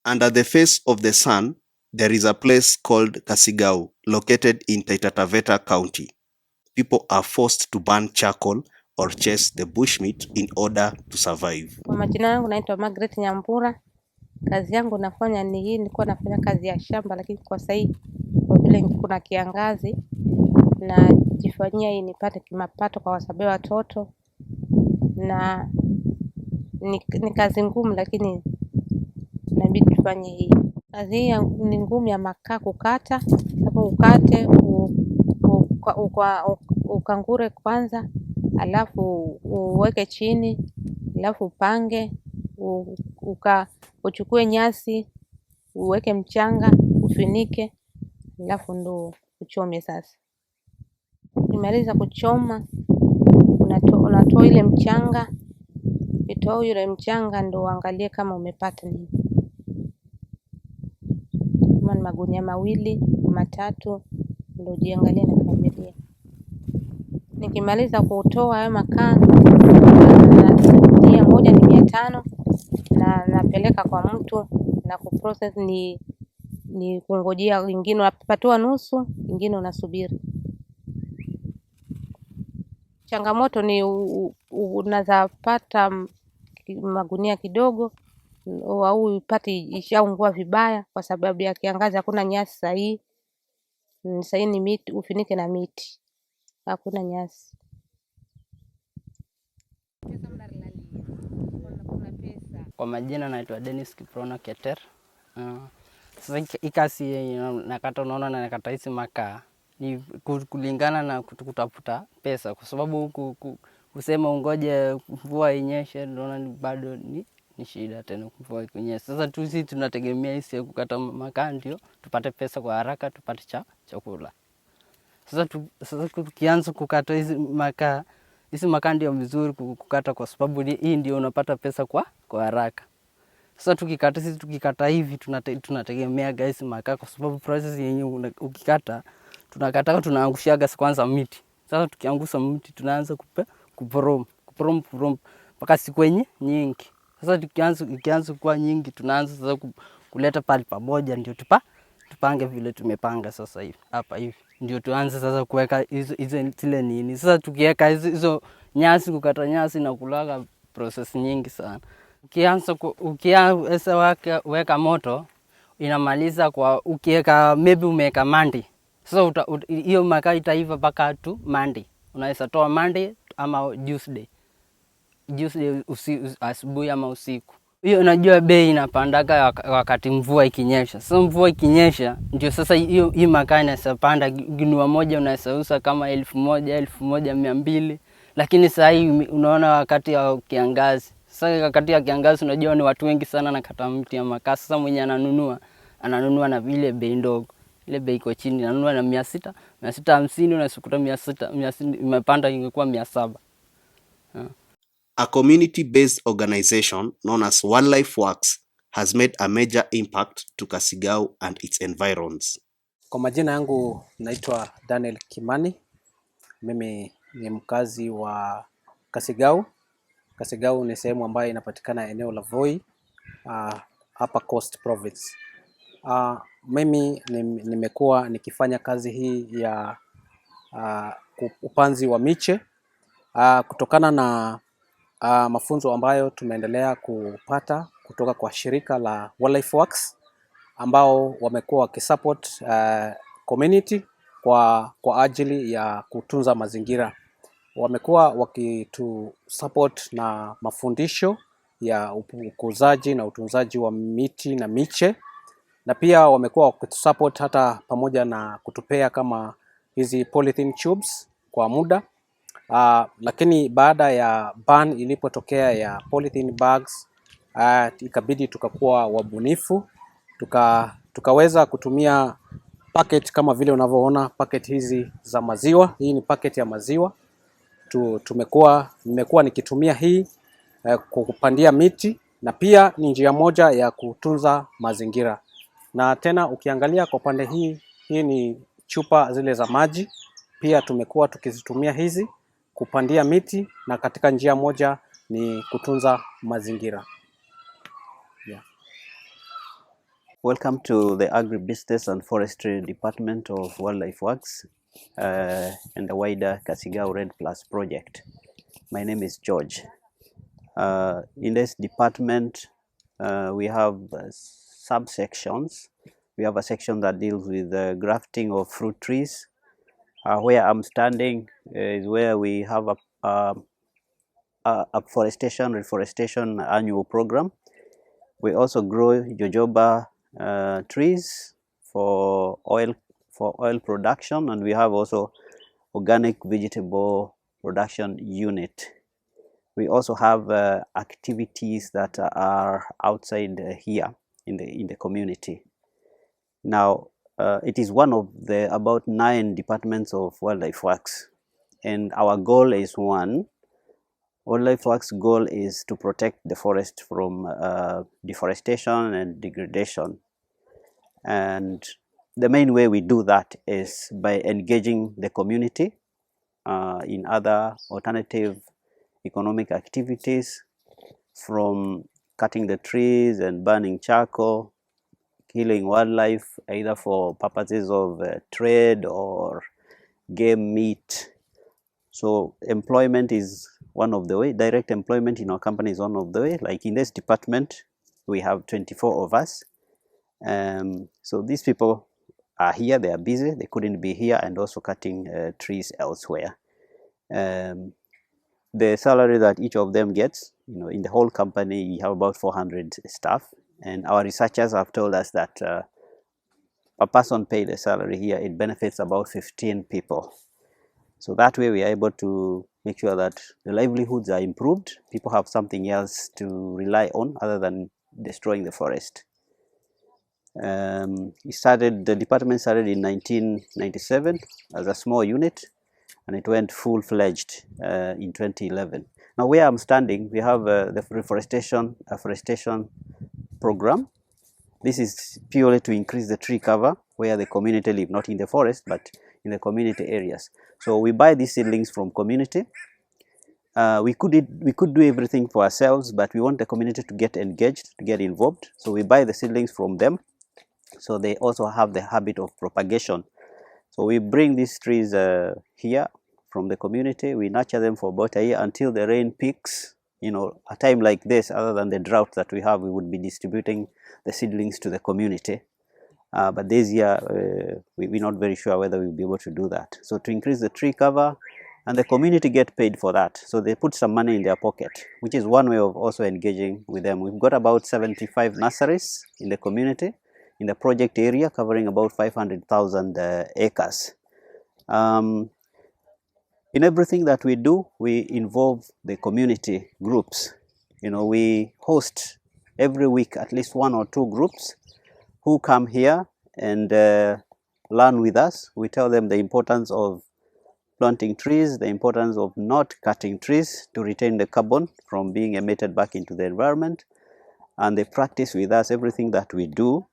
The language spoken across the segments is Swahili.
Under the face of the sun, there is a place called Kasigau, located in Taita Taveta County. People are forced to burn charcoal or chase the bushmeat in order to survive. Kwa majina yangu naitwa Margaret Nyambura. Kazi yangu nafanya ni hii, nilikuwa nafanya kazi ya shamba, lakini kwa sasa kwa vile kuna kiangazi najifanyia hii nipate kimapato kwa sababu ya watoto, na ni kazi ngumu, lakini inabidi tufanye hii. Kazi hii ni ngumu ya makaa kukata, hapo ukate ukangure kwanza, alafu uweke chini, alafu upange, uchukue nyasi, uweke mchanga, ufinike, alafu ndo uchome sasa. Ukimaliza kuchoma, unatoa ile mchanga, ukitoa ile mchanga ndo uangalie kama umepata nini. Kama ni magunia 2, 3, ndo jiangalie na familia. Nikimaliza kutoa hayo makaa, gunia moja ni 500, na napeleka kwa mtu na kuprocess ni kungojea, wengine unapatiwa nusu, wengine unasubiri. Changamoto ni unazapata magunia kidogo au upate ishaungua vibaya kwa sababu ya kiangazi, hakuna nyasi sahihi. Sahihi ni miti, ufinike na miti, hakuna nyasi. Kwa majina naitwa Dennis Kiprona Keter. Sasa ikasi nakata, unaona nakata hizi makaa ni kulingana na kutafuta pesa, kwa sababu kusema ungoje mvua inyeshe unaona bado ni shida tena mvua ikinyesha. Sasa sisi tunategemea hizi kukata makaa ndio tupate pesa kwa haraka, tupate chakula. Sasa tukianza kukata hizi makaa ndio vizuri kukata, kwa sababu hii ndio unapata pesa kwa haraka. Sasa tukikata hivi tunategemea guys makaa, kwa sababu process yenyewe ukikata tunaangushaga kwanza miti. Sasa tukiangusha miti tunaanza kuporom mpaka siku nyingi. Sasa ikianza kuwa nyingi tunaanza sasa kuleta pale pamoja, ndio tupange vile tumepanga sasa hivi hapa hivi, ndio tuanze sasa kuweka hizo zile nini. Sasa tukiweka hizo nyasi, kukata nyasi na kulaga process nyingi sana. Ukianza weka moto inamaliza kwa ukiweka maybe umeweka Monday. Sasa hiyo makaa itaiva mpaka tu Monday. Unaweza toa Monday ama Tuesday asubuhi ama usiku. Hiyo unajua bei inapandaga wakati mvua ikinyesha. Sasa mvua ikinyesha ndio sasa hii makaa inaweza panda, gunia moja unaweza uza kama 1000, 1200. Lakini sasa hii unaona wakati wa kiangazi. Sasa wakati wa kiangazi unajua ni watu wengi sana nakata mti ya makaa. Sasa mwenye ananunua na vile bei ndogo. Ile bei iko chini, ananunua na 600, 650, unasukuta 600 imepanda ingekuwa 700. A community-based organization known as Wildlife Works has made a major impact to Kasigau and its environs. Kwa majina yangu naitwa Daniel Kimani. Mimi ni mkazi wa Kasigau. Kasigau ni sehemu ambayo inapatikana eneo la Voi, hapa Coast Province. Mimi nimekuwa nikifanya kazi hii ya upanzi wa miche kutokana na mafunzo ambayo tumeendelea kupata kutoka kwa shirika la Wildlife Works, ambao wamekuwa wakisupport community kwa ajili ya kutunza mazingira. Wamekuwa wakitusupport na mafundisho ya ukuzaji na utunzaji wa miti na miche, na pia wamekuwa wakitusupport hata pamoja na kutupea kama hizi polythene tubes kwa muda. Lakini baada ya ban ilipotokea ya polythene bags, ikabidi tukakuwa wabunifu, tukaweza kutumia packet kama vile unavyoona packet hizi za maziwa. Hii ni packet ya maziwa. Nimekuwa nikitumia hii kupandia miti, na pia ni njia moja ya kutunza mazingira. Na tena ukiangalia kwa pande hii ni chupa zile za maji, pia tumekuwa tukizitumia hizi kupandia miti, na katika njia moja ni kutunza mazingira. Yeah. Welcome to the Agribusiness and Forestry Department of Wildlife Works and the wider Kasigau Red Plus project. My name is George. In this department, we have subsections. We have a section that deals with the grafting of fruit trees. Where I'm standing is where we have a reforestation annual program. We also grow jojoba trees for oil production, and we have also organic vegetable production unit. We also have activities that are outside here in the community. Now, it is one of the about 9 departments of Wildlife Works, and our goal is one. Wildlife Works' goal is to protect the forest from deforestation and degradation. And the main way we do that is by engaging the community in other alternative economic activities, from cutting the trees and burning charcoal, killing wildlife either for purposes of trade or game meat. So employment is one of the way. Direct employment in our company is one of the way. Like in this department, we have 24 of us. So these people are here, they are busy, they couldn't be here, and also cutting trees elsewhere. The salary that each of them gets, in the whole company, we have about 400 staff, and our researchers have told us that a person paid a salary here, it benefits about 15 people. So that way we are able to make sure that the livelihoods are improved. People have something else to rely on other than destroying the forest. The department started in 1997 as a small unit, and it went full-fledged in 2011. Now, where I'm standing, we have the reforestation program. This is purely to increase the tree cover where the community live, not in the forest, but in the community areas. So we buy these seedlings from community. We could do everything for ourselves, but we want the community to get engaged, to get involved. So we buy the seedlings from them, so they also have the habit of propagation. So we bring these trees here from the community. We nurture them for about a year until the rain peaks. A time like this, other than the drought that we have, we would be distributing the seedlings to the community. But this year, we're not very sure whether we'll be able to do that. So to increase the tree cover, and the community get paid for that. So they put some money in their pocket, which is one way of also engaging with them. We've got about 75 nurseries in the community, in the project area, covering about 500,000 acres. In everything that we do, we involve the community groups. We host every week at least 1 or 2 groups who come here and learn with us. We tell them the importance of planting trees, the importance of not cutting trees to retain the carbon from being emitted back into the environment, and they practice with us everything that we do.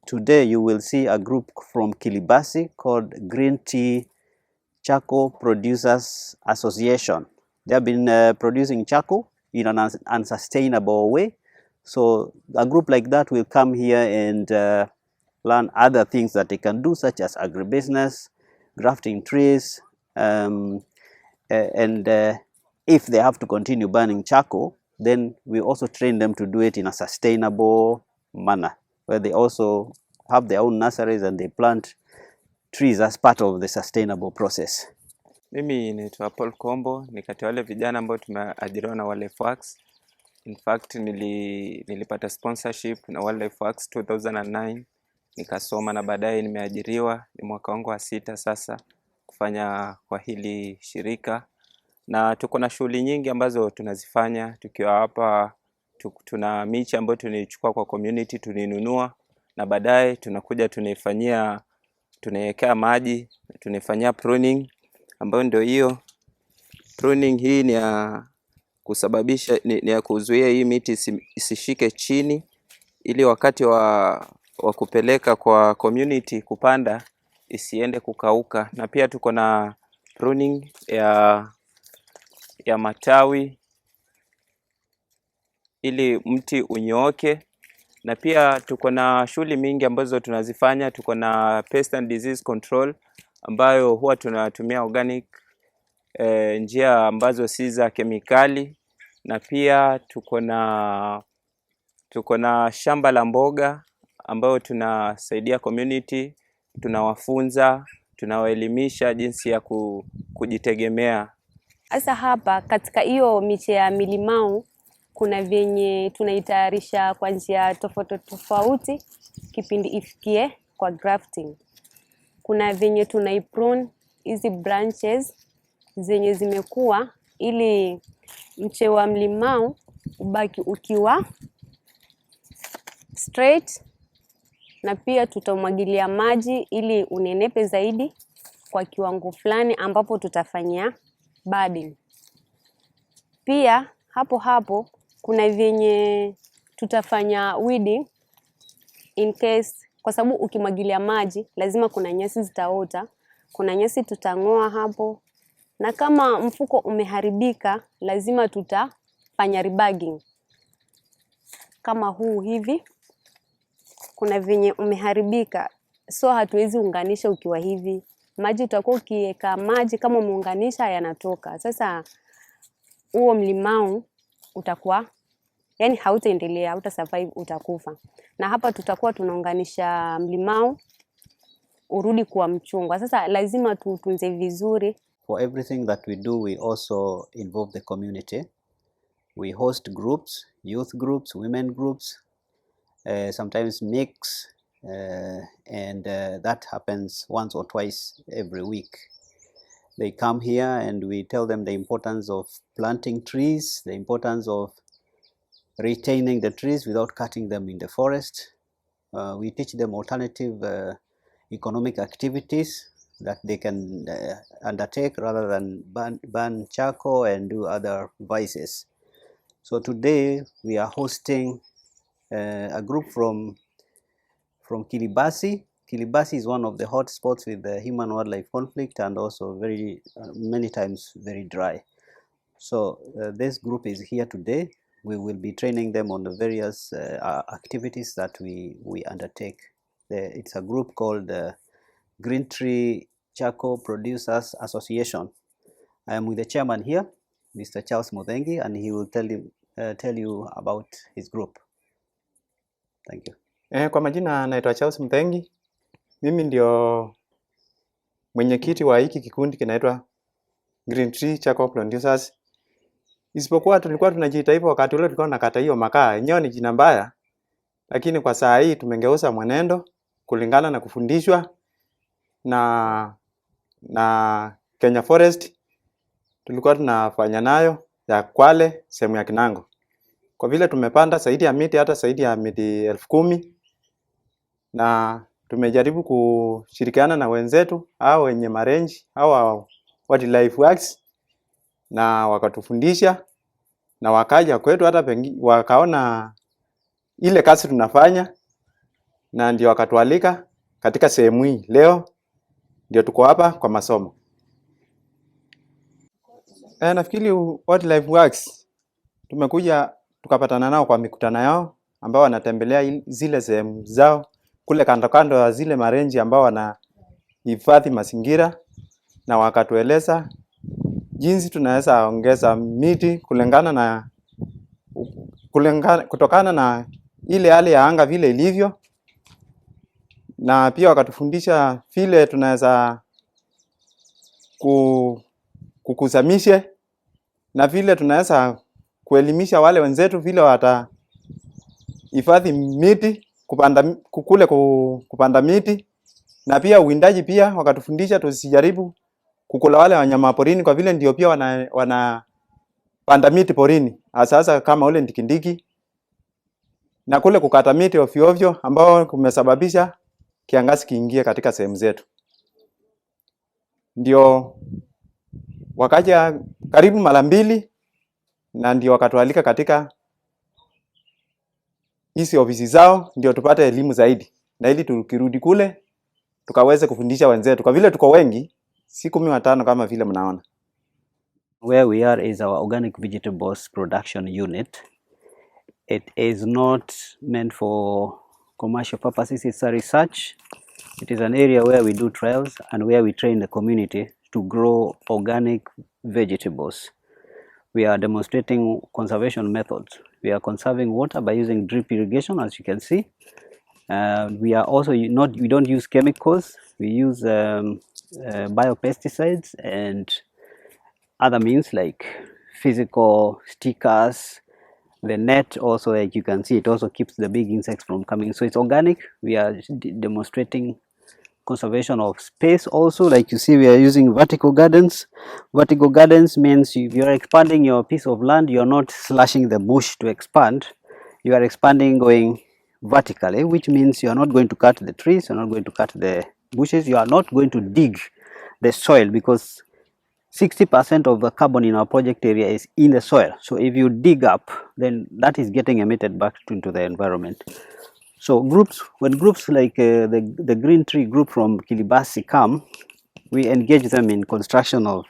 Today you will see a group from Kiribati called Green Tea Charcoal Producers Association. They have been producing charcoal in an unsustainable way. So a group like that will come here and learn other things that they can do, such as agribusiness, grafting trees, and if they have to continue burning charcoal, then we also train them to do it in a sustainable manner, where they also have their own nurseries and they plant trees as part of the sustainable process. Mimi naitwa Paul Kombo, ni kati ya wale vijana ambao tumeajiriwa na Wildlife Works. In fact nilipata sponsorship na Wildlife Works 2009, nikasoma na baadaye nimeajiriwa. Ni mwaka wangu wa 6 sasa kufanya kwa hili shirika, na tuko na shughuli nyingi ambazo tunazifanya tukiwa hapa. Tuna miche ambayo tunaichukua kwa community, tuninunua, na baadaye tunakuja tunaiwekea maji, tunaifanyia pruning, ambayo ndio hiyo pruning. Hii ni ya kusababisha, ni ya kuzuia hii miti isishike chini, ili wakati wa kupeleka kwa community kupanda isiende kukauka. Na pia tuko na pruning ya matawi ili mti unyooke na pia tuko na shughuli mingi ambazo tunazifanya. Tuko na pest and disease control ambayo huwa tunatumia organic njia ambazo si za kemikali, na pia tuko na shamba la mboga ambayo tunasaidia community, tunawafunza, tunawaelimisha jinsi ya kujitegemea. Sasa hapa katika hiyo miche ya milimau kuna vyenye tunaitayarisha kwa njia tofauti tofauti kipindi ifikie kwa grafting. Kuna venye tunaiprune hizi branches zenye zimekuwa ili mche wa mlimau ubaki ukiwa straight, na pia tutamwagilia maji ili unenepe zaidi kwa kiwango fulani ambapo tutafanyia budding. Pia hapo kuna vyenye tutafanya weeding in case, kwa sababu ukimwagilia maji lazima kuna nyasi zitaota, kuna nyasi tutang'oa hapo, na kama mfuko umeharibika lazima tutafanya rebagging. Kama huu hivi kuna venye umeharibika, so hatuwezi unganisha ukiwa hivi. Maji utakuwa ukiweka maji kama umeunganisha yanatoka. Sasa huo mlimau utakuwa yani hautaendelea, hautasurvive, utakufa. Na hapa tutakuwa tunaunganisha mlimau urudi kuwa mchungwa. Sasa lazima tutunze vizuri. For everything that we do, we also involve the community. We host groups, youth groups, women groups, sometimes mix, and that happens once or twice every week. They come here and we tell them the importance of planting trees, the importance of retaining the trees without cutting them in the forest. We teach them alternative economic activities that they can undertake rather than burn charcoal and do other vices. So today we are hosting a group from Kiribati. Kiribati is one of the hot spots with the human-wildlife conflict and also very many times very dry. So this group is here today. We will be training them on the various activities that we undertake. It's a group called Green Tree Charcoal Producers Association. I am with the chairman here, Mr. Charles Muthengi, and he will tell you about his group. Thank you. Kwa majina naitwa Charles Muthengi. Mimi ndio mwenyekiti wa hiki kikundi kinaitwa Green Tree Charcoal Producers. Isipokuwa tulikuwa tunajiita hivyo wakati ule tulikuwa tunakata hiyo makaa. Yenyewe ni jina mbaya. Lakini kwa saa hii tumengeuza mwenendo kulingana na kufundishwa na Kenya Forest. Tulikuwa tunafanya nayo ya Kwale, sehemu ya Kinango. Kwa vile tumepanda zaidi ya miti, hata zaidi ya miti 10,000, na tumejaribu kushirikiana na wenzetu au wenye marenji au wildlife works, na wakatufundisha na wakaja kwetu, hata wakaona ile kazi tunafanya, na ndio wakatualika katika sehemu hii. Leo ndio tuko hapa kwa masomo. Nafikiri wildlife works tumekuja tukapatana nao kwa mikutano yao ambao wanatembelea zile sehemu zao kule kando kando ya zile marenji ambao wanahifadhi mazingira, na wakatueleza jinsi tunaweza ongeza miti kutokana na ile hali ya anga vile ilivyo, na pia wakatufundisha vile tunaweza kukuzamishe na vile tunaweza kuelimisha wale wenzetu vile watahifadhi miti, kupanda miti, na pia uwindaji. Pia wakatufundisha tusijaribu kukula wale wanyama porini kwa vile ndio pia wanapanda miti porini, hasa kama ule ndikindiki, na kule kukata miti ovyo ovyo ambao kumesababisha kiangazi kiingie katika sehemu zetu. Ndio wakaja karibu mara 2 na ndio wakatualika katika hizi ofisi zao ndio tupate elimu zaidi, na ili tukirudi kule tukaweze kufundisha wenzetu kwa vile tuko wengi, si 15 kama vile mnaona. Where we are is our organic vegetables production unit. It is not meant for commercial purposes. It's a research. It is an area where we do trials and where we train the community to grow organic vegetables. We are demonstrating conservation methods. We are conserving water by using drip irrigation, as you can see. We are also we don't use chemicals. We use biopesticides and other means like physical stickers. The net also, like you can see, it also keeps the big insects from coming. So it's organic. We are demonstrating conservation of space also. Like you see, we are using vertical gardens. Vertical gardens means if you are expanding your piece of land, you are not slashing the bush to expand. You are expanding going vertically, which means you are not going to cut the trees, you are not going to cut the bushes, you are not going to dig the soil, because 60% of the carbon in our project area is in the soil. So if you dig up, then that is getting emitted back into the environment. So when groups like the Green Tree group from Kiribati come, we engage them in construction of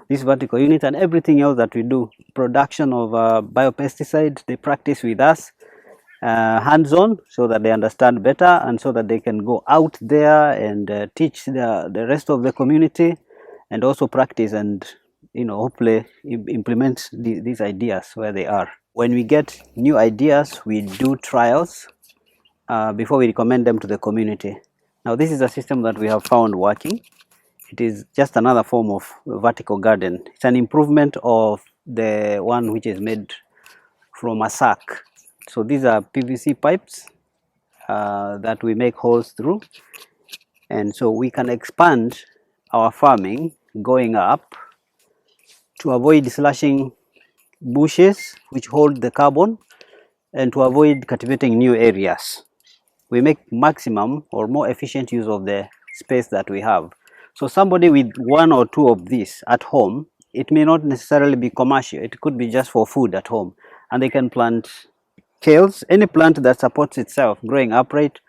this vertical unit and everything else that we do. Production of biopesticides, they practice with us hands-on, so that they understand better and so that they can go out there and teach the rest of the community, and also practice and hopefully implement these ideas where they are. When we get new ideas, we do trials before we recommend them to the community. Now this is a system that we have found working. It is just another form of vertical garden. It's an improvement of the one which is made from a sack. So these are PVC pipes that we make holes through, and so we can expand our farming going up to avoid slashing bushes which hold the carbon and to avoid cultivating new areas. We make maximum or more efficient use of the space that we have. So somebody with one or two of these at home, it may not necessarily be commercial, it could be just for food at home, and they can plant kales. Any plant that supports itself growing upright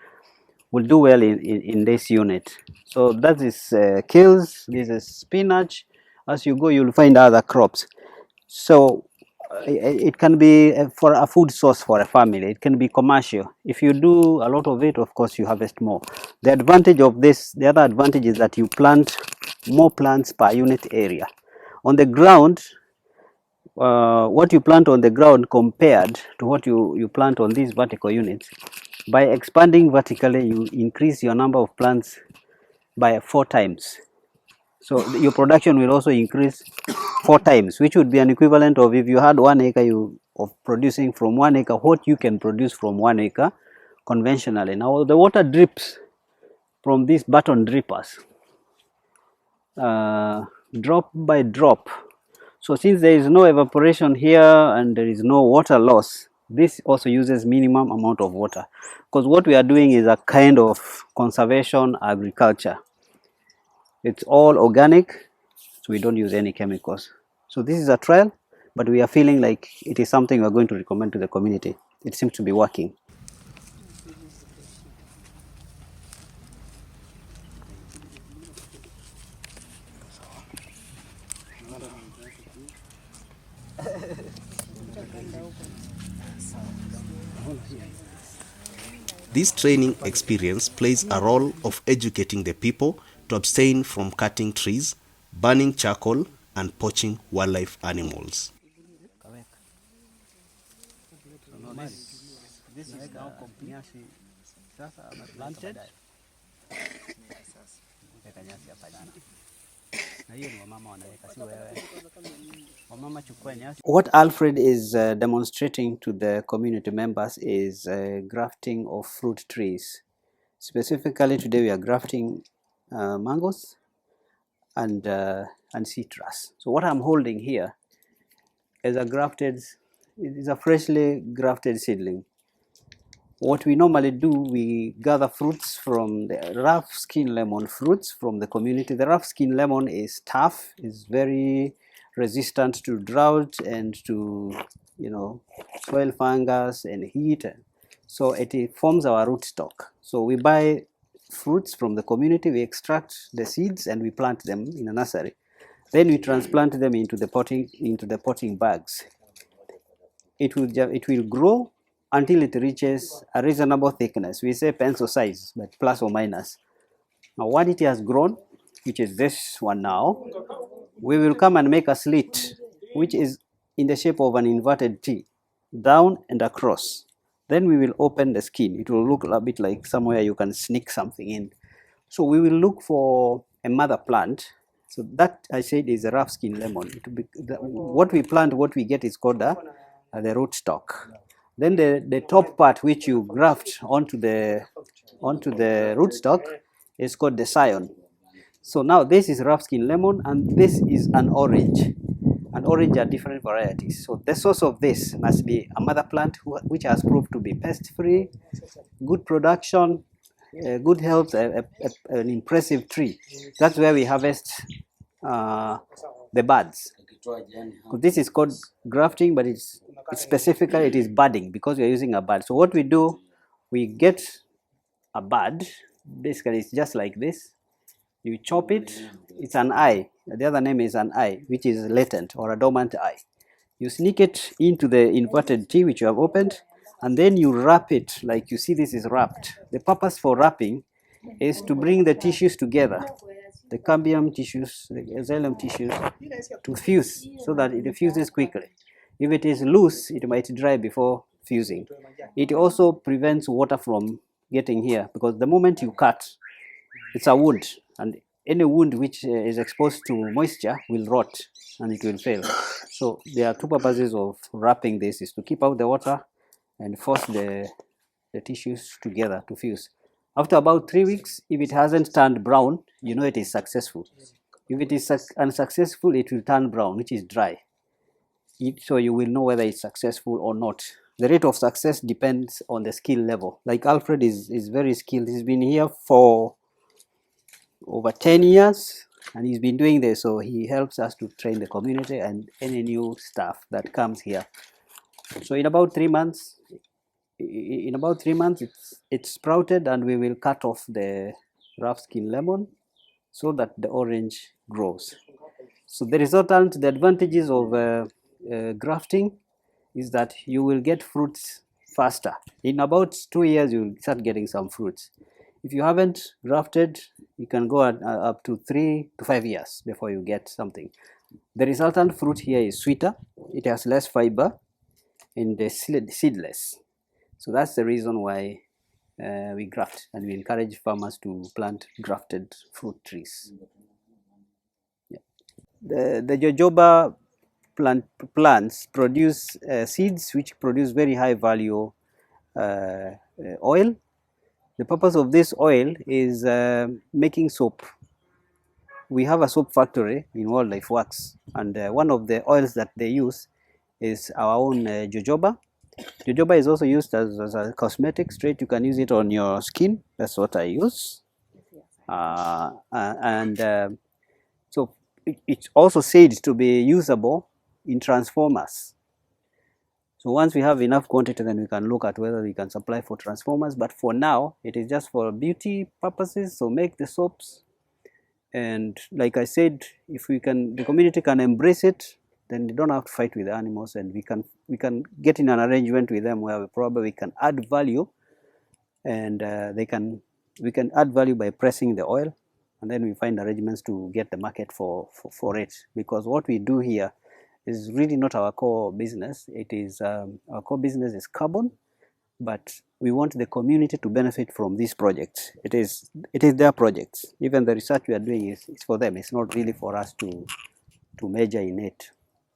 will do well in this unit. So that is kales, this is spinach. As you go, you'll find other crops. So it can be for a food source for a family. It can be commercial. If you do a lot of it, of course you harvest more. The advantage of this, the other advantage is that you plant more plants per unit area. On the ground, what you plant on the ground compared to what you plant on these vertical units, by expanding vertically, you increase your number of plants by 4 times. So your production will also increase 4 times, which would be an equivalent of, if you had 1 acre of producing from 1 acre, what you can produce from 1 acre conventionally. Now the water drips from these button drippers, drop by drop. So since there is no evaporation here and there is no water loss, this also uses minimum amount of water, because what we are doing is a kind of conservation agriculture. It's all organic, so we don't use any chemicals. So this is a trial, but we are feeling like it is something we are going to recommend to the community. It seems to be working. This training experience plays a role of educating the people to abstain from cutting trees, burning charcoal, and poaching wildlife animals. This is now planted. What Alfred is demonstrating to the community members is grafting of fruit trees. Specifically today we are grafting mangoes and citrus. So what I'm holding here is a freshly grafted seedling. What we normally do, we gather fruits from the rough skin lemon fruits from the community. The rough skin lemon is tough, is very resistant to drought and to soil fungus and heat. So it forms our rootstock. So we buy fruits from the community, we extract the seeds and we plant them in a nursery. Then we transplant them into the potting bags. It will grow until it reaches a reasonable thickness. We say pencil size, but plus or minus. Now, when it has grown, which is this one now, we will come and make a slit, which is in the shape of an inverted T, down and across. Then we will open the skin. It will look a bit like somewhere you can sneak something in. So we will look for a mother plant. So that I said is a rough skin lemon. What we plant, what we get is called the rootstock. Then the top part which you graft onto the rootstock is called the scion. So now this is rough skin lemon and this is an orange. And orange are different varieties. So the source of this must be a mother plant which has proved to be pest free, good production, good health, an impressive tree. That's where we harvest the buds. This is called grafting, but it's specifically it is budding because we are using a bud. So what we do, we get a bud. Basically, it's just like this. You chop it. It's an eye. The other name is an eye, which is latent or a dormant eye. You sneak it into the inverted T which you have opened, and then you wrap it like you see this is wrapped. The purpose for wrapping is to bring the tissues together, the cambium tissues, the xylem tissues, to fuse so that it fuses quickly. If it is loose, it might dry before fusing. It also prevents water from getting here because the moment you cut, it's a wound, and any wound which is exposed to moisture will rot and it will fail. So there are two purposes of wrapping this: is to keep out the water and force the tissues together to fuse. After about 3 weeks, if it hasn't turned brown, you know it is successful. If it is unsuccessful, it will turn brown, which is dry. So you will know whether it's successful or not. The rate of success depends on the skill level. Like Alfred is very skilled. He's been here for over 10 years and he's been doing this, so he helps us to train the community and any new staff that comes here. So in about 3 months, it's sprouted, and we will cut off the rough skin lemon so that the orange grows. So the resultant, the advantages of grafting is that you will get fruits faster. In about 2 years, you will start getting some fruits. If you haven't grafted, you can go up to 3 to 5 years before you get something. The resultant fruit here is sweeter, it has less fiber, and the seedless. So that's the reason why we graft, and we encourage farmers to plant grafted fruit trees. Yeah. The jojoba plants produce seeds which produce very high value oil. The purpose of this oil is making soap. We have a soap factory in Wildlife Works, and one of the oils that they use is our own jojoba. Jojoba is also used as a cosmetic straight. You can use it on your skin. That's what I use. So it's also said to be usable in transformers. So once we have enough quantity, then we can look at whether we can supply for transformers. But for now, it is just for beauty purposes. So make the soaps. And like I said, if we can, the community can embrace it, then they don't have to fight with the animals, and we can get in an arrangement with them where we can add value, and we can add value by pressing the oil, and then we find arrangements to get the market for it. Because what we do here is really not our core business. It is our core business is carbon, but we want the community to benefit from these projects. It is their projects. Even the research we are doing is for them. It's not really for us to major in it.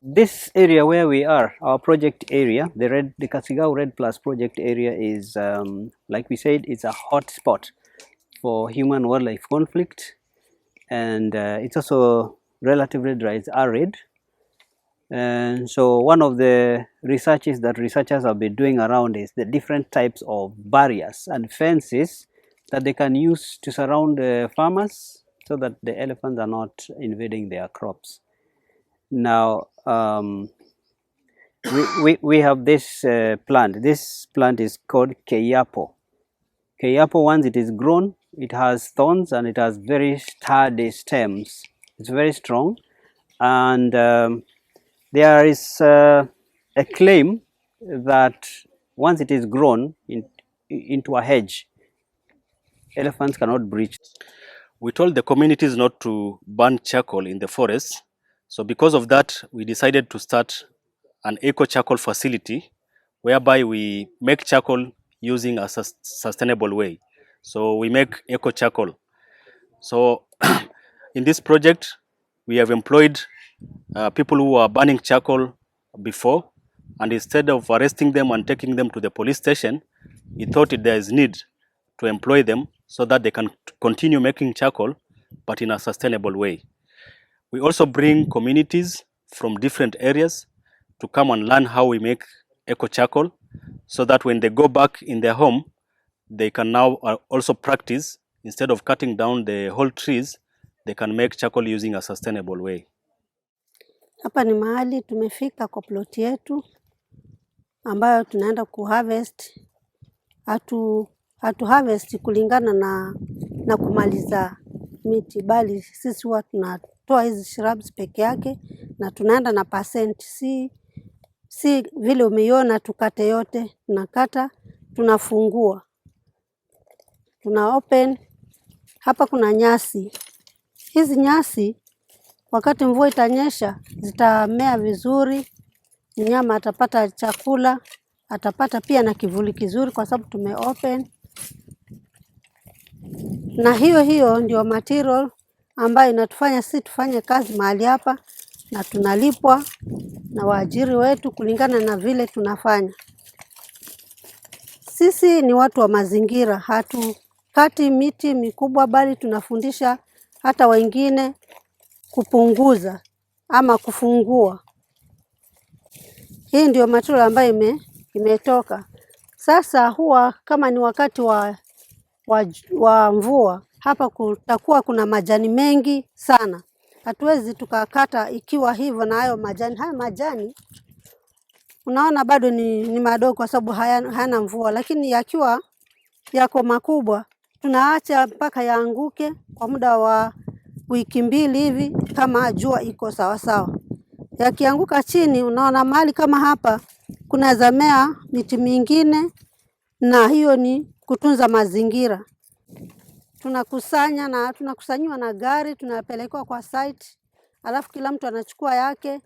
This area where we are, our project area, the Kasigau Red Plus project area is, like we said, it's a hot spot for human-wildlife conflict, and it's also relatively dry. It's arid. And so one of the researches that researchers have been doing around is the different types of barriers and fences that they can use to surround the farmers so that the elephants are not invading their crops. Now, we have this plant. This plant is called Keiapo. Keiapo, once it is grown, it has thorns and it has very sturdy stems. It's very strong, and there is a claim that once it is grown into a hedge, elephants cannot breach. We told the communities not to burn charcoal in the forest. So because of that, we decided to start an eco charcoal facility whereby we make charcoal using a sustainable way. So we make eco charcoal. So in this project, we have employed people who are burning charcoal before, and instead of arresting them and taking them to the police station, we thought there is need to employ them so that they can continue making charcoal, but in a sustainable way. We also bring communities from different areas to come and learn how we make eco charcoal, so that when they go back in their home, they can now also practice, instead of cutting down the whole trees, they can make charcoal using a sustainable way. Hapa ni mahali tumefika kwa ploti yetu ambayo tunaenda kuharvest. Hatu harvest kulingana na kumaliza miti, bali sisi huwa tunatoa hizi shrubs peke yake na tunaenda na percent. Si vile umeiona tukate yote, tunakata, tunafungua, tuna open. Hapa kuna nyasi. Hizi nyasi wakati mvua itanyesha zitamea vizuri, mnyama atapata chakula, atapata pia na kivuli kizuri kwa sababu tume open. Na hiyo ndio material ambayo inatufanya sisi tufanye kazi mahali hapa, na tunalipwa na waajiri wetu kulingana na vile tunafanya. Sisi ni watu wa mazingira, hatukati miti mikubwa, bali tunafundisha hata wengine kupunguza ama kufungua. Hii ndio material ambayo imetoka. Sasa huwa kama ni wakati wa mvua, hapa kutakuwa kuna majani mengi sana. Hatuwezi tukakata ikiwa hivyo na hayo majani unaona bado ni madogo kwa sababu hayana mvua, lakini yakiwa yako makubwa tunaacha mpaka yaanguke kwa muda wa wiki 2 hivi kama jua iko sawa sawa. Yakianguka chini, unaona mahali kama hapa kuna zamea miti mingine, na hiyo ni kutunza mazingira. Tunakusanywa na gari, tunapelekwa kwa site, alafu kila mtu anachukua yake,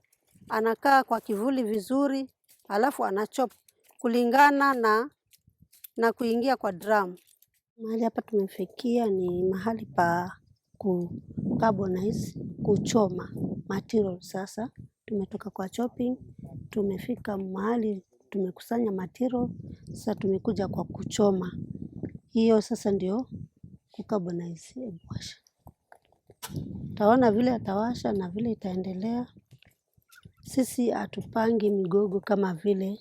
anakaa kwa kivuli vizuri, alafu anachop kulingana na kuingia kwa drum. Mahali hapa tumefikia ni mahali pa carbonize, kuchoma material. Sasa tumetoka kwa chopping, tumefika mahali tumekusanya material, sasa tumekuja kwa kuchoma. Hiyo sasa ndio kucarbonize. Taona vile atawasha na vile itaendelea. Sisi hatupangi migogo kama vile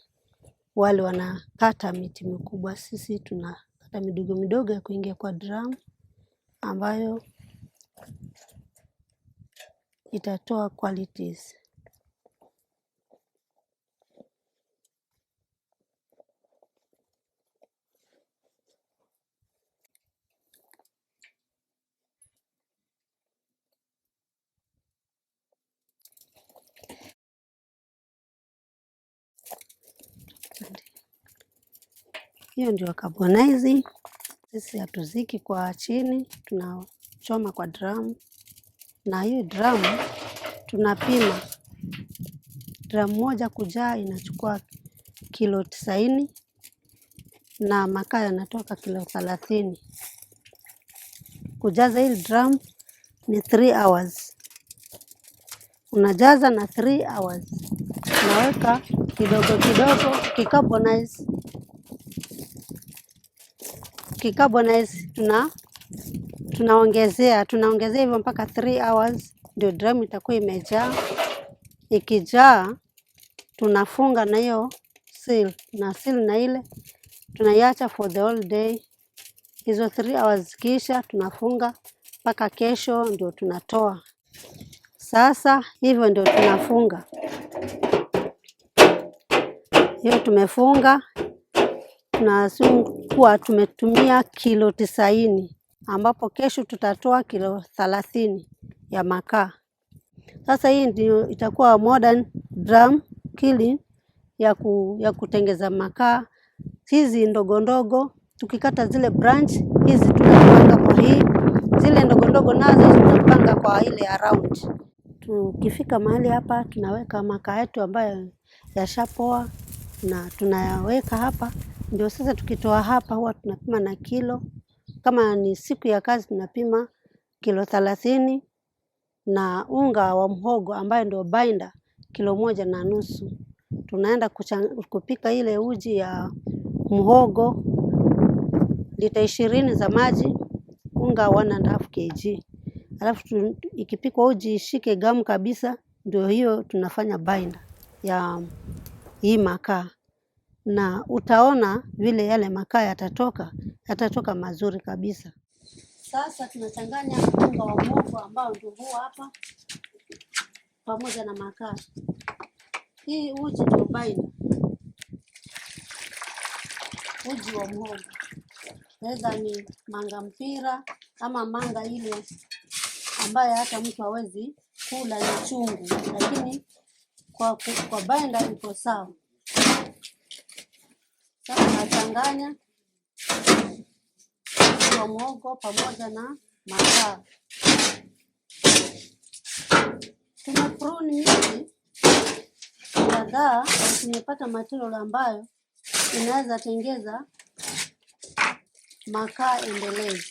wale wanakata miti mikubwa. Sisi tunakata midogo midogo ya kuingia kwa drum ambayo itatoa qualities. Hiyo ndio carbonizing. Sisi hatuziki kwa chini, tunachoma kwa drum. Na hiyo drum tunapima. Drum moja kujaa inachukua kilo 90 na makaa yanatoka kilo 30. Kujaza hii drum ni 3 hours. Unajaza na 3 hours. Unaweka kidogo kicarbonize tunaongezea hivyo mpaka 3 hours ndio drum itakuwa imejaa. Ikijaa tunafunga na hiyo seal, na seal na ile tunaiacha for the whole day. Hizo 3 hours kisha tunafunga mpaka kesho ndio tunatoa. Sasa hivyo ndio tunafunga. Hiyo tumefunga, tunasungua tumetumia kilo 90, ambapo kesho tutatoa kilo 30 ya makaa. Sasa hii ndio itakuwa modern drum kiln ya kutengeza makaa hizi ndogo ndogo, tukikata zile branch hizi tunapanga kwa hii, zile ndogo ndogo nazo tunapanga kwa ile around. Tukifika mahali hapa tunaweka makaa yetu ambayo yashapoa na tunayaweka hapa. Ndio sasa tukitoa hapa huwa tunapima na kilo. Kama ni siku ya kazi tunapima kilo 30, na unga wa mhogo ambayo ndio binder kilo 1.5. Tunaenda kupika ile uji ya mhogo lita 20 za maji, unga 1.5 kg. Alafu ikipikwa uji ishike gamu kabisa, ndio hiyo tunafanya binder ya hii makaa. Na utaona vile yale makaa yatatoka mazuri kabisa. Sasa tunachanganya unga wa mhogo ambao ndio huu hapa pamoja na makaa. Hii uji ndio binder. Uji wa mhogo. Weza ni manga mpira ama manga ile ambaye hata mtu hawezi kula, ni chungu, lakini kwa binder iko sawa. Sasa tunachanganya kwa mhogo pamoja na makaa. Tumeprune miti kadhaa, tumepata material ambayo inaweza tengeza makaa endelevu.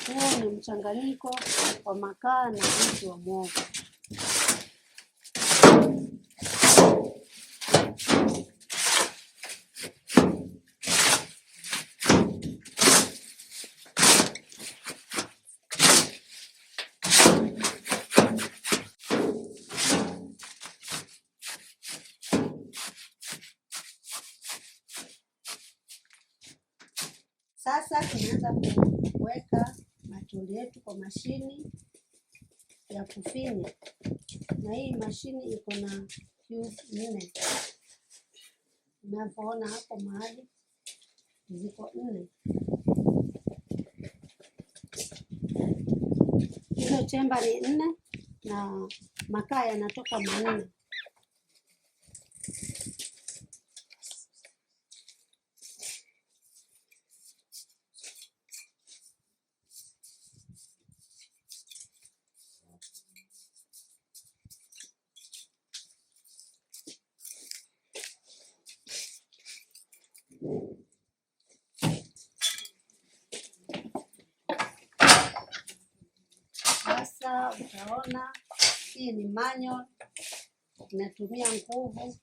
Huo ni mchanganyiko wa makaa na uji wa mhogo. Sasa tunaanza kuweka matunda yetu kwa mashini ya kufinya. Na hii mashini iko na tube 4. Unapoona hapo mahali ziko 4. Hiyo chemba ni 4 na makaa yanatoka 4. Sasa utaona hii ni manual, inatumia nguvu.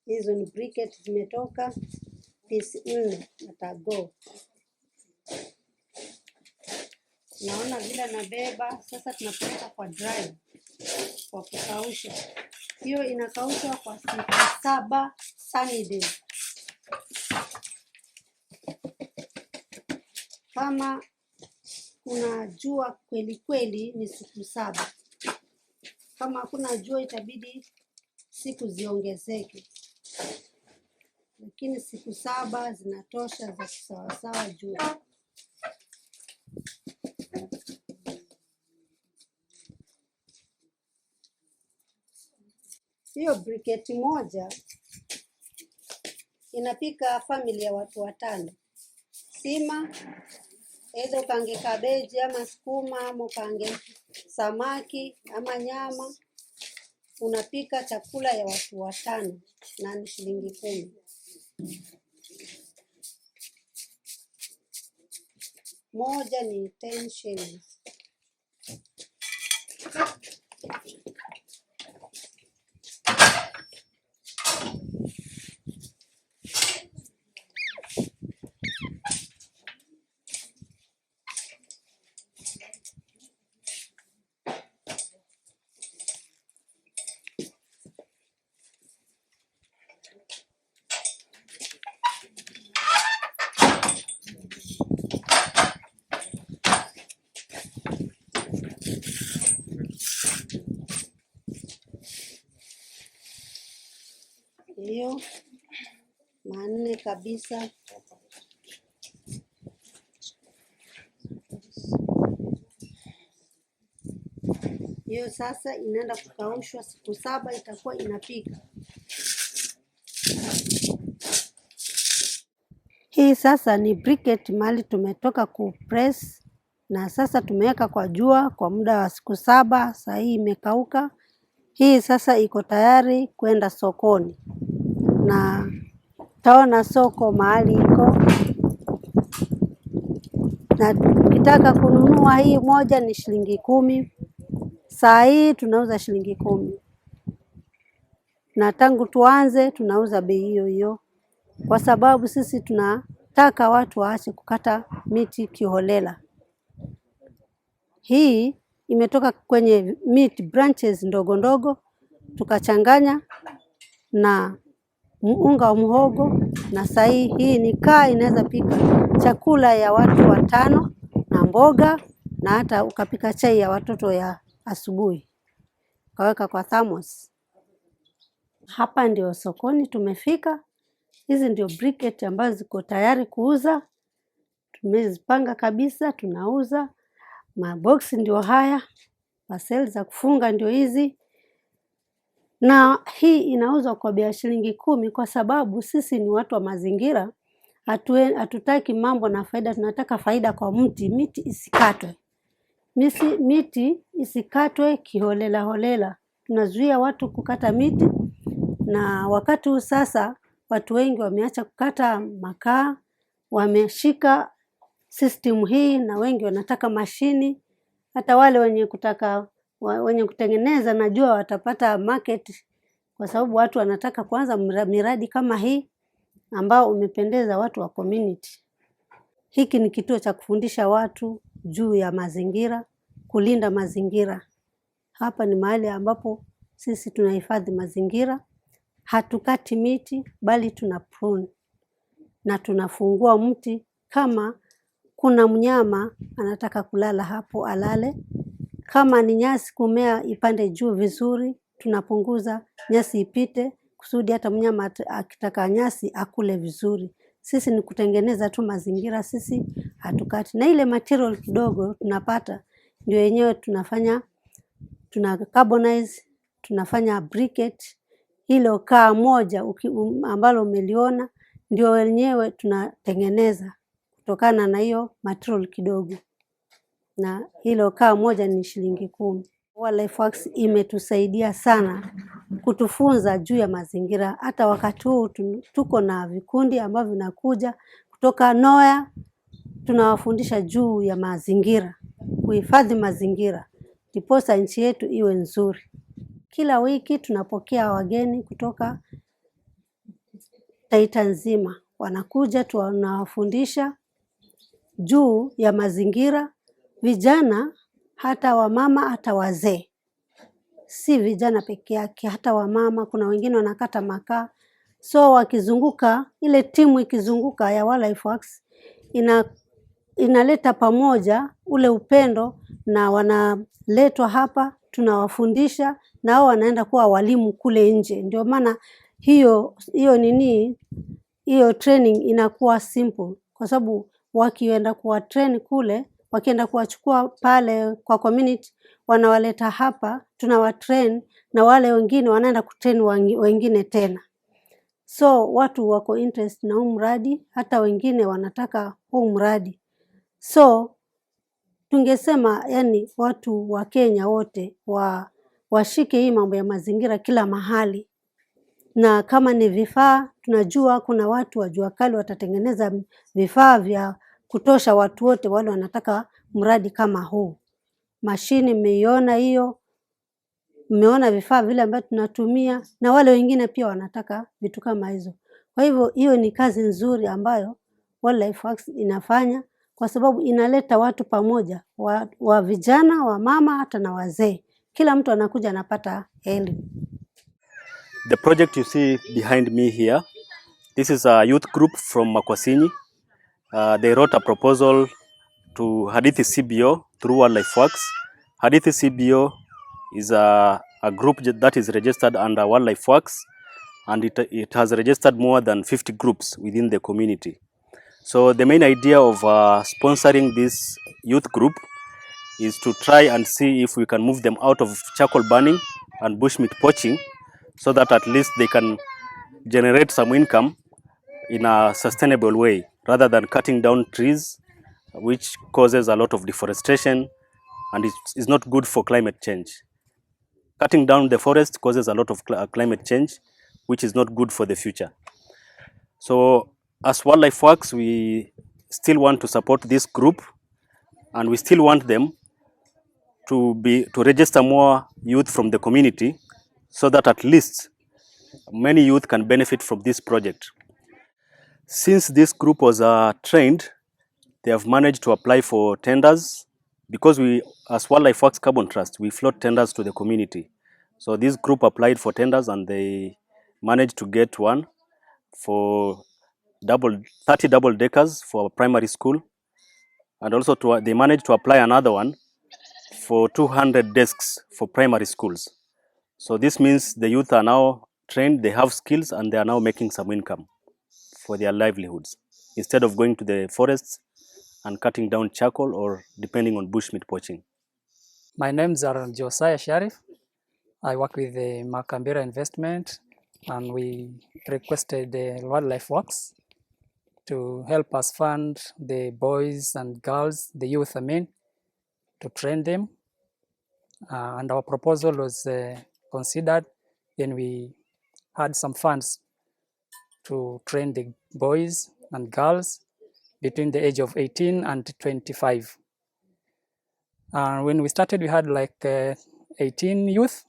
Hizo ni briquette zimetoka piece 4 atago. Naona vile nabeba. Sasa tunapeleka kwa dry kwa kukausha. Hiyo inakaushwa kwa siku 7 sunny days. Kama kuna jua kweli kweli ni siku 7. Kama hakuna jua itabidi siku ziongezeke, lakini siku 7 zinatosha za sawa jua. Hiyo briquette moja inapika family ya watu 5. Sima, either ukaange kabeji ama sukuma ama ukaange samaki ama nyama. Unapika chakula ya watu 5 na ni shilingi 10. Moja ni 10 shillings. Hiyo manne kabisa. Hiyo sasa inaenda kukaushwa siku 7, itakuwa inapika. Hii sasa ni briquette mali tumetoka kupress na sasa tumeweka kwa jua kwa muda wa siku 7. Sasa hii imekauka. Hii sasa iko tayari kwenda sokoni. Na taona soko mahali iko. Na ukitaka kununua hii moja ni shilingi 10. Saa hii tunauza shilingi 10. Na tangu tuanze tunauza bei hiyo hiyo. Kwa sababu sisi tunataka watu waache kukata miti kiholela. Hii imetoka kwenye meat branches ndogo ndogo, tukachanganya na unga wa muhogo, na saa hii ni inaweza pika chakula ya watu 5 na mboga, na hata ukapika chai ya watoto ya asubuhi. Kaweka kwa thermos. Hapa ndio sokoni tumefika. Hizi ndio briquette ambazo ziko tayari kuuza. Tumezipanga kabisa, tunauza. Maboksi ndio haya. Parcel za kufunga ndio hizi. Na hii inauzwa kwa bei ya shilingi 10 kwa sababu sisi ni watu wa mazingira. Hatutaki mambo na faida, tunataka faida kwa mti. Miti isikatwe. Miti isikatwe kiholela holela. Tunazuia watu kukata miti, na wakati huu sasa watu wengi wameacha kukata makaa, wameshika system hii, na wengi wanataka mashini. Hata wale wenye kutengeneza najua watapata market, kwa sababu watu wanataka kuanza miradi kama hii ambao umependeza watu wa community. Hiki ni kituo cha kufundisha watu juu ya mazingira, kulinda mazingira. Hapa ni mahali ambapo sisi tunahifadhi mazingira. Hatukati miti bali tunaprune, na tunafungua mti kama kuna mnyama anataka kulala hapo alale. Kama ni nyasi kumea ipande juu vizuri, tunapunguza nyasi ipite kusudi hata mnyama akitaka nyasi akule vizuri. Sisi ni kutengeneza tu mazingira, sisi hatukati. Na ile material kidogo tunapata ndio yenyewe tuna carbonize, tunafanya briquette. Hilo kaa moja ambalo umeliona ndio wenyewe tunatengeneza kutokana na hiyo material kidogo. Na hilo kaa moja ni shilingi 10. Wildlife Works imetusaidia sana kutufunza juu ya mazingira. Hata wakati huu tuko na vikundi ambavyo vinakuja kutoka Noya, tunawafundisha juu ya mazingira, kuhifadhi mazingira, ndiposa nchi yetu iwe nzuri. Kila wiki tunapokea wageni kutoka Taita nzima. Wanakuja tunawafundisha juu ya mazingira, vijana, hata wamama, hata wazee. Si vijana peke yake, hata wamama, kuna wengine wanakata makaa. So wakizunguka, ile timu ikizunguka ya Wildlife Works inaleta pamoja ule upendo, na wanaletwa hapa, tunawafundisha, na hao wanaenda kuwa walimu kule nje. Ndio maana hiyo training inakuwa simple, kwa sababu wakienda kuwa train kule, wakienda kuwachukua pale kwa community, wanawaleta hapa, tunawatrain, na wale wengine wanaenda kutrain wengine tena. So watu wako interest na huu mradi, hata wengine wanataka huu mradi. So tungesema yani watu wa Kenya wote washike hii mambo ya mazingira kila mahali. Na kama ni vifaa, tunajua kuna watu wa jua kali watatengeneza vifaa vya kutosha watu wote wale wanataka mradi kama huu. Mashini mmeiona hiyo, mmeona vifaa vile ambavyo tunatumia, na wale wengine pia wanataka vitu kama hizo. Kwa hivyo hiyo ni kazi nzuri ambayo Wildlife Works inafanya, kwa sababu inaleta watu pamoja, wa vijana, wa mama, hata na wazee. Kila mtu anakuja anapata elimu. The project you see behind me here, this is a youth group from Makwasinyi. They wrote a proposal to Hadithi CBO through Wildlife Works Hadithi CBO is a group that is registered under Wildlife Works, and it has registered more than 50 groups within the community. So the main idea of sponsoring this youth group is to try and see if we can move them out of charcoal burning and bushmeat poaching, so that at least they can generate some income in a sustainable way, rather than cutting down trees, which causes a lot of deforestation and is not good for climate change. Cutting down the forest causes a lot of climate change, which is not good for the future. So as Wildlife Works, we still want to support this group, and we still want them to register more youth from the community, so that at least many youth can benefit from this project. Since this group was trained, they have managed to apply for tenders, because we, as Wildlife Works Carbon Trust, we float tenders to the community. So this group applied for tenders and they managed to get one for 30 double deckers for primary school, and also they managed to apply another one for 200 desks for primary schools. So this means the youth are now trained, they have skills, and they are now making some income for their livelihoods, instead of going to the forests and cutting down charcoal or depending on bushmeat poaching. My name's Josiah Sharif. I work with the Macambira Investment, and we requested the Wildlife Works to help us fund the boys and girls, the youth, to train them. And our proposal was considered. Then we had some funds to train the boys and girls between the age of 18 and 25. When we started, we had like 18 youth.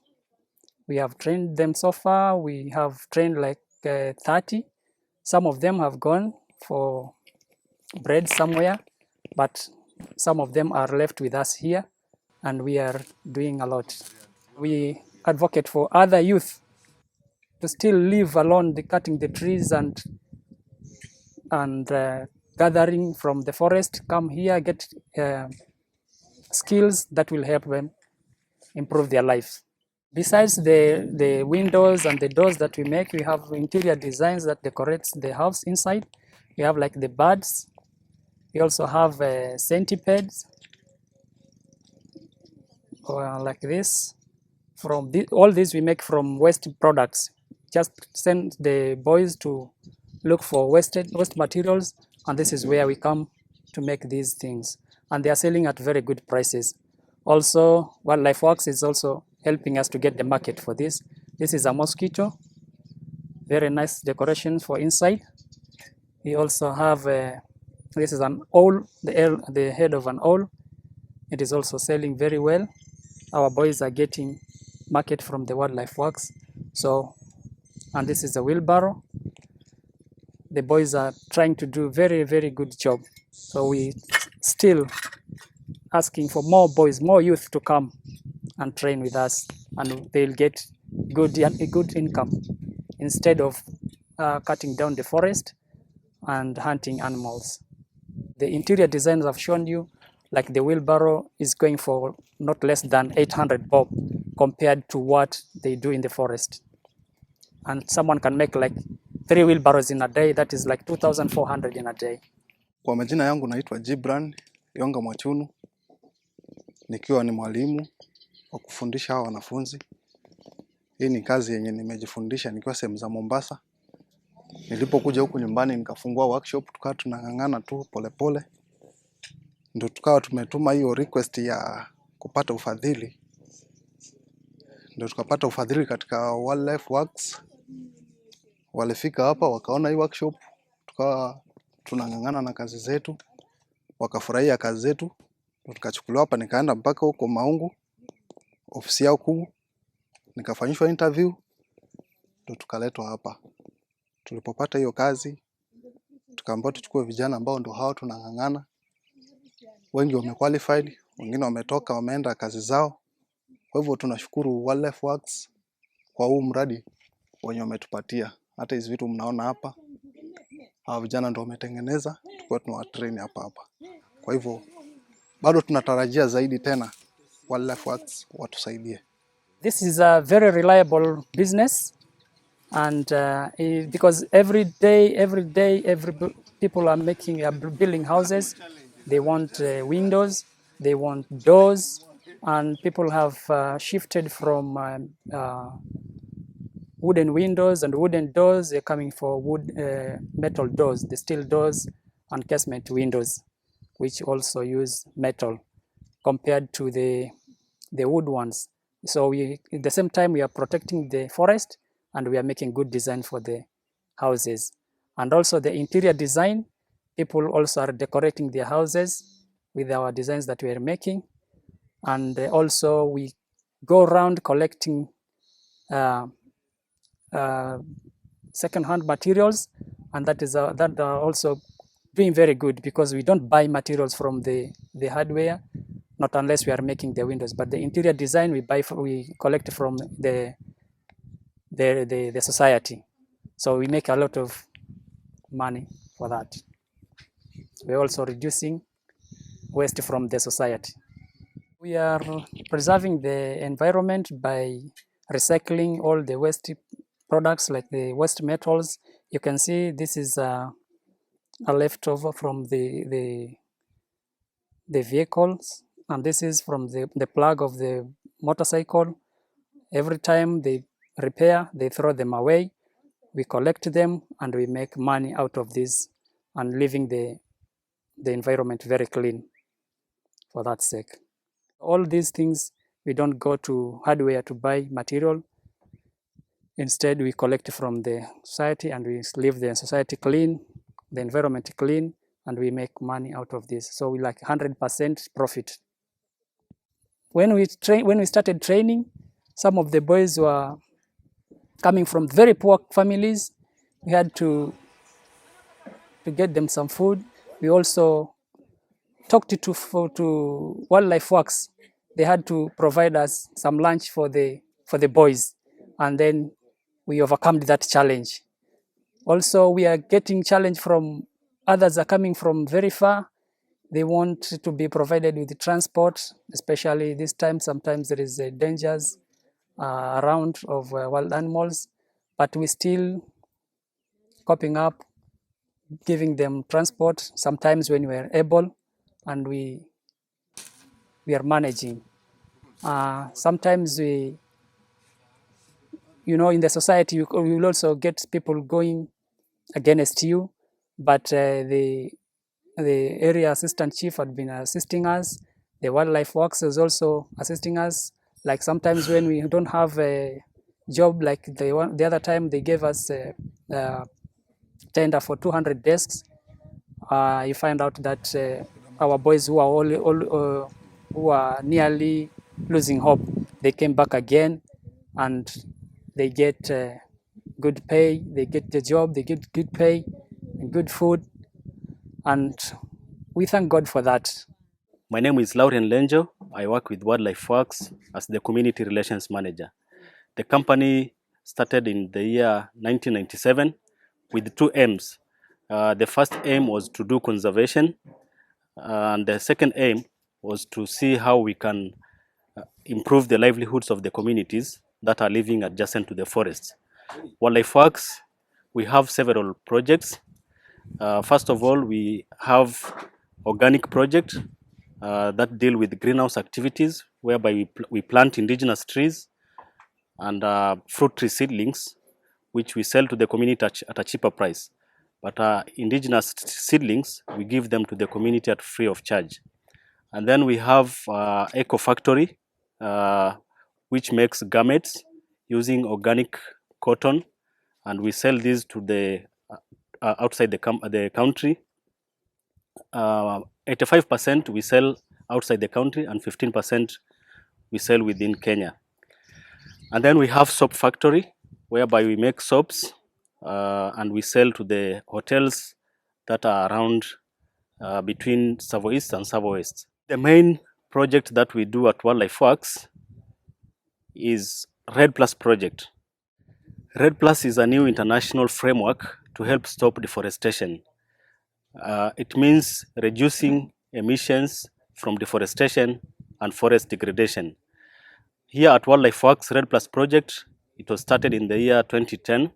We have trained them so far. We have trained like 30. Some of them have gone for bread somewhere, but some of them are left with us here, and we are doing a lot. We advocate for other youth to still live along the cutting the trees and gathering from the forest, come here, get skills that will help them improve their lives. Besides the windows and the doors that we make, we have interior designs that decorates the house inside. We have like the birds. We also have centipedes, like this. All these we make from waste products. Just send the boys to look for waste materials, and this is where we come to make these things. And they are selling at very good prices. Also, Wildlife Works is also helping us to get the market for this. This is a mosquito, very nice decoration for inside. We also have, this is an owl, the head of an owl. It is also selling very well. Our boys are getting market from the Wildlife Works. So, and this is a wheelbarrow. The boys are trying to do very, very good job. So we still asking for more boys, more youth to come and train with us, and they'll get good income instead of cutting down the forest and hunting animals. The interior designs I've shown you, like the wheelbarrow, is going for not less than 800 bob compared to what they do in the forest. And someone can make like 3 wheelbarrows in a day, that is like 2,400 in a day. Kwa majina yangu naitwa Gibran Yonga Mwachunu, nikiwa ni mwalimu wa kufundisha hawa wanafunzi. Hii ni kazi yenye nimejifundisha nikiwa sehemu za Mombasa. Nilipokuja huku nyumbani nikafungua workshop, tukawa tunang'ang'ana tu polepole. Ndio tukawa tumetuma hiyo request ya kupata ufadhili. Ndio tukapata ufadhili katika Wildlife Works. Walifika hapa wakaona hii workshop, tukawa tunang'ang'ana na kazi zetu, wakafurahia kazi zetu. Tukachukuliwa hapa, nikaenda mpaka huko Maungu, ofisi yao kuu, nikafanyishwa interview, ndio tukaletwa hapa. Tulipopata hiyo kazi, tukaambiwa tuchukue vijana ambao ndio hao tunang'ang'ana. Wengi wamequalified, wengine wametoka wameenda kazi zao. Kwa hivyo tunashukuru Wildlife Works kwa huu mradi wenye wametupatia. Hata hizi vitu mnaona hapa, hawa vijana ndio wametengeneza, tulikuwa tunawatrain hapa. Kwa hivyo bado tunatarajia zaidi tena Wildlife Works watusaidie. This is a very reliable business, and because every day, people are building houses. They want windows, they want doors, and people have shifted from wooden windows and wooden doors. They're coming for metal doors, the steel doors and casement windows, which also use metal compared to the wood ones. So at the same time, we are protecting the forest and we are making good design for the houses. And also the interior design, people also are decorating their houses with our designs that we are making. And also we go around collecting second-hand materials, and that are also doing very good, because we don't buy materials from the hardware, not unless we are making the windows, but the interior design we collect from the society. So we make a lot of money for that. We're also reducing waste from the society. We are preserving the environment by recycling all the waste products, like the waste metals. You can see this is a leftover from the vehicles, and this is from the plug of the motorcycle. Every time they repair, they throw them away. We collect them and we make money out of this, and leaving the environment very clean for that sake. All these things, we don't go to hardware to buy material. Instead, we collect from the society and we leave the society clean, the environment clean, and we make money out of this. So we like 100% profit. When we started training, some of the boys were coming from very poor families. We had to get them some food. We also talked to Wildlife Works. They had to provide us some lunch for the boys, and then we overcome that challenge. Also, we are getting challenge from others are coming from very far. They want to be provided with transport, especially this time. Sometimes there is dangers around of wild animals, but we still coping up, giving them transport sometimes when we are able, and we are managing. Sometimes we, in the society, you will also get people going against you, but the area assistant chief had been assisting us. The Wildlife Works is also assisting us. Like sometimes when we don't have a job, like the other time they gave us a tender for 200 desks. You find out that our boys who are who are nearly losing hope, they came back again, and they get good pay. They get the job. They get good pay and good food, and we thank God for that. My name is Laurent Lenjo. I work with Wildlife Works as the Community Relations Manager. The company started in the year 1997 with two aims. The first aim was to do conservation, and the second aim was to see how we can improve the livelihoods of the communities that are living adjacent to the forests. Wildlife Works, we have several projects. First of all, we have organic projects that deal with greenhouse activities, whereby we plant indigenous trees and fruit tree seedlings, which we sell to the community at a cheaper price. But indigenous seedlings, we give them to the community at free of charge. And then we have Eco Factory, which makes garments using organic cotton, and we sell these to the outside the country. 85% we sell outside the country, and 15% we sell within Kenya. And then we have Soap Factory, whereby we make soaps and we sell to the hotels that are around between Savo East and Savo West. The main project that we do at Wildlife Works is RED Plus project. RED Plus is a new international framework to help stop deforestation. It means reducing emissions from deforestation and forest degradation. Here at Wildlife Works Red Plus project, it was started in the year 2010,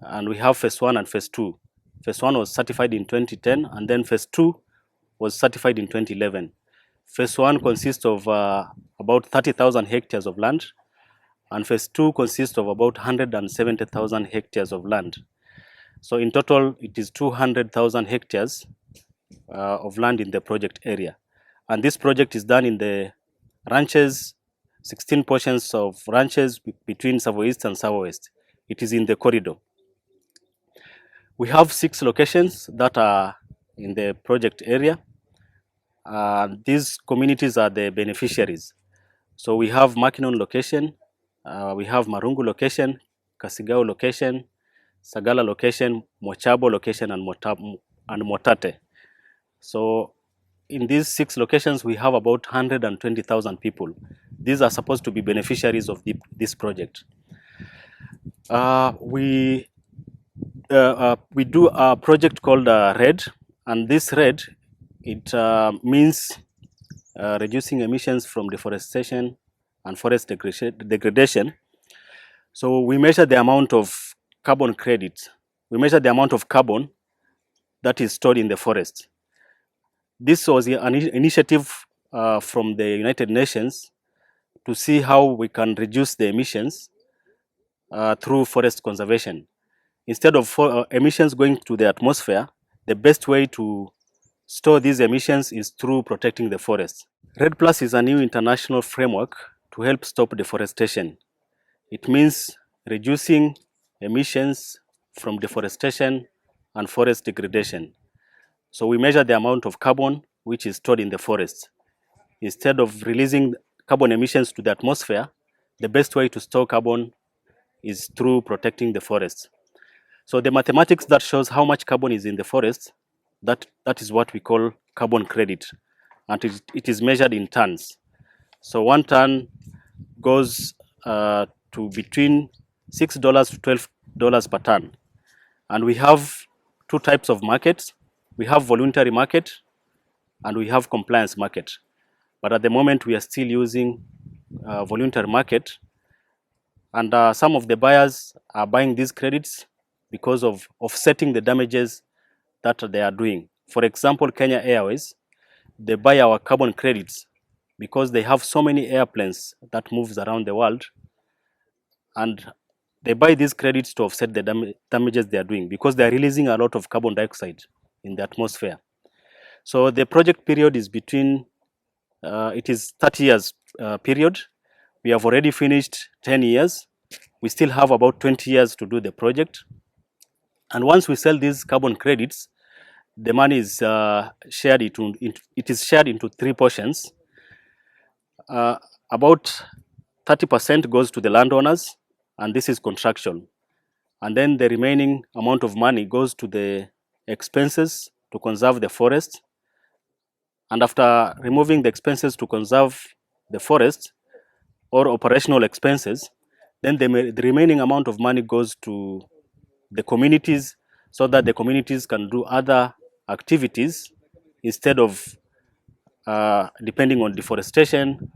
and we have phase 1 and phase 2. Phase 1 was certified in 2010, and then phase 2 was certified in 2011. Phase 1 consists of about 30,000 hectares of land, and phase 2 consists of about 170,000 hectares of land. So in total, it is 200,000 hectares of land in the project area. And this project is done in the ranches, 16 portions of ranches between Savo East and Savo West. It is in the corridor. We have 6 locations that are in the project area. These communities are the beneficiaries. So we have Makinon location, we have Marungu location, Kasigau location, Sagala location, Mochabo location, and Motate. So in these 6 locations, we have about 120,000 people. These are supposed to be beneficiaries of this project. We do a project called RED, and this RED, it means reducing emissions from deforestation and forest degradation. So we measure the amount of carbon credits. We measure the amount of carbon that is stored in the forest. This was an initiative from the United Nations to see how we can reduce the emissions through forest conservation. Instead of emissions going to the atmosphere, the best way to store these emissions is through protecting the forest. RED Plus is a new international framework to help stop deforestation. It means reducing emissions from deforestation and forest degradation. So we measure the amount of carbon which is stored in the forest. Instead of releasing carbon emissions to the atmosphere, the best way to store carbon is through protecting the forest. So the mathematics that shows how much carbon is in the forest, that is what we call carbon credit, and it is measured in tons. So 1 ton goes to between $6 to $12 per ton. And we have 2 types of markets. We have voluntary market and we have compliance market. But at the moment, we are still using voluntary market. And some of the buyers are buying these credits because of offsetting the damages that they are doing. For example, Kenya Airways, they buy our carbon credits because they have so many airplanes that moves around the world, and they buy these credits to offset the damages they are doing because they are releasing a lot of carbon dioxide in the atmosphere. So the project period is between, it is 30 years period. We have already finished 10 years. We still have about 20 years to do the project. And once we sell these carbon credits, the money is shared into 3 portions. About 30% goes to the landowners, and this is contractual. And then the remaining amount of money goes to the expenses to conserve the forest. And after removing the expenses to conserve the forest or operational expenses, then the remaining amount of money goes to the communities so that the communities can do other activities instead of depending on deforestation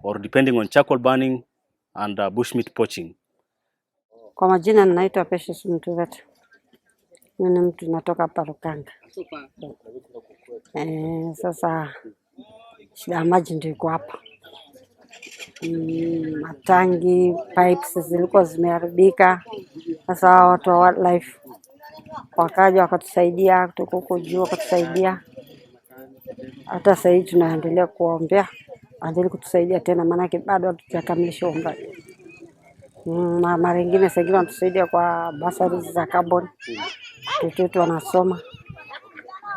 or depending on charcoal burning and bushmeat poaching. Kwa majina ninaitwa Precious Mtuveta. Mimi ni mtu natoka hapa Rukanga. Sasa shida ya maji ndio iko hapa. Matangi, pipes zilikuwa zimeharibika. Sasa watu wa wildlife wakaja wakatusaidia, kutoka huko juu wakatusaidia. Hata sasa hivi tunaendelea kuombea, endelee kutusaidia tena maana bado hatujakamilisha uombaji. Mara nyingine sasa hivi wanatusaidia kwa bursaries za carbon. Watoto wanasoma.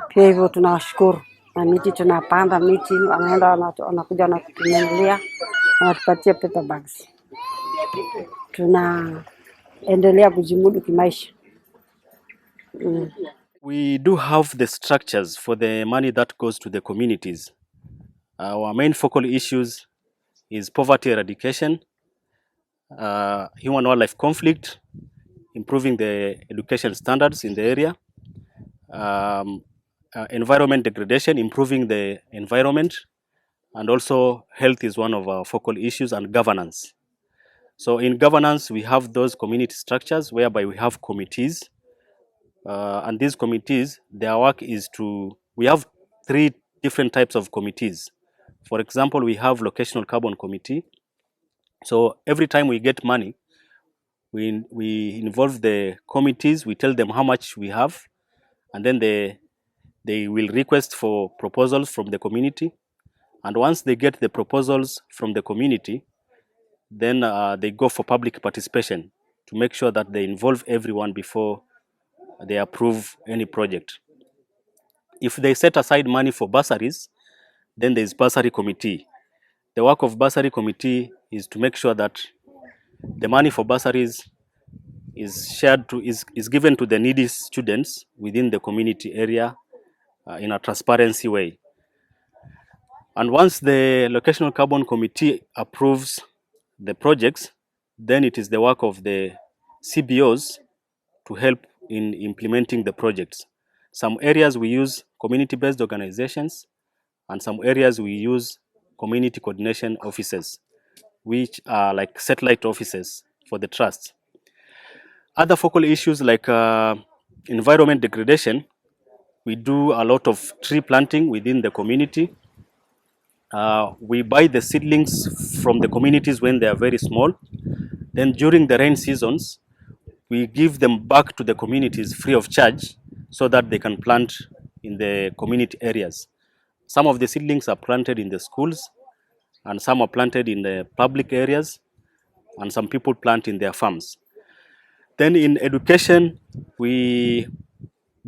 Pia hivyo tunawashukuru. Na miti tunapanda miti, wanaenda wanakuja wanatununulia, wanatupatia paper bags. Tunaendelea kujimudu kimaisha. We do have the structures for the money that goes to the communities. Our main focal issues is poverty eradication, human-wildlife conflict, improving the education standards in the area, environment degradation, improving the environment, and also health is one of our focal issues, and governance. So in governance, we have those community structures whereby we have committees, and these committees, their work is we have 3 different types of committees. For example, we have locational carbon committee. So every time we get money, we involve the committees, we tell them how much we have, and then they will request for proposals from the community. And once they get the proposals from the community, then they go for public participation to make sure that they involve everyone before they approve any project. If they set aside money for bursaries, then there is bursary committee. The work of bursary committee is to make sure that the money for bursaries is given to the needy students within the community area in a transparency way. And once the locational carbon committee approves the projects, then it is the work of the CBOs to help in implementing the projects. Some areas we use community-based organizations, and some areas we use community coordination offices, which are like satellite offices for the trusts. Other focal issues like environment degradation, we do a lot of tree planting within the community. We buy the seedlings from the communities when they are very small. Then during the rain seasons, we give them back to the communities free of charge so that they can plant in the community areas. Some of the seedlings are planted in the schools, and some are planted in the public areas, and some people plant in their farms. Then in education, we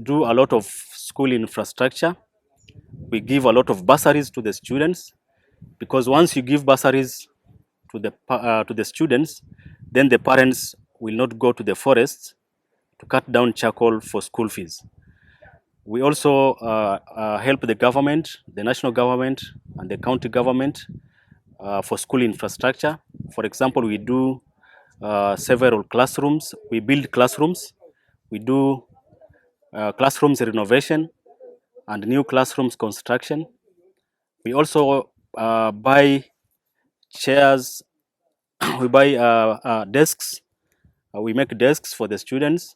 do a lot of school infrastructure. We give a lot of bursaries to the students, because once you give bursaries to the students, then the parents will not go to the forests to cut down charcoal for school fees. We also help the government, the national government and the county government for school infrastructure. For example, we do several classrooms. We build classrooms. We do classrooms renovation and new classrooms construction. We also buy chairs. We buy desks. We make desks for the students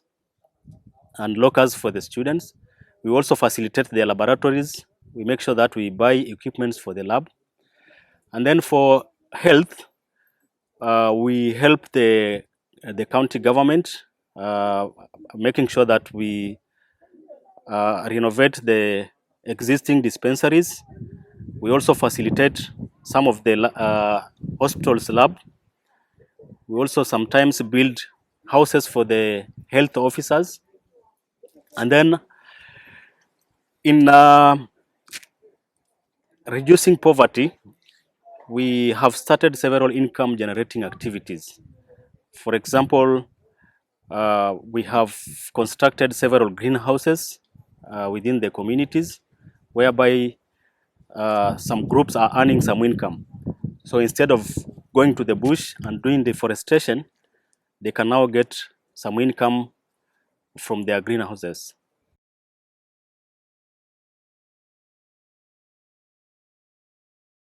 and lockers for the students. We also facilitate their laboratories. We make sure that we buy equipments for the lab. And then for health, we help the county government, making sure that we renovate the existing dispensaries. We also facilitate some of the hospitals lab. We also sometimes build houses for the health officers. And then in reducing poverty, we have started several income generating activities. For example, we have constructed several greenhouses within the communities, whereby some groups are earning some income. So instead of going to the bush and doing deforestation, they can now get some income from their greenhouses.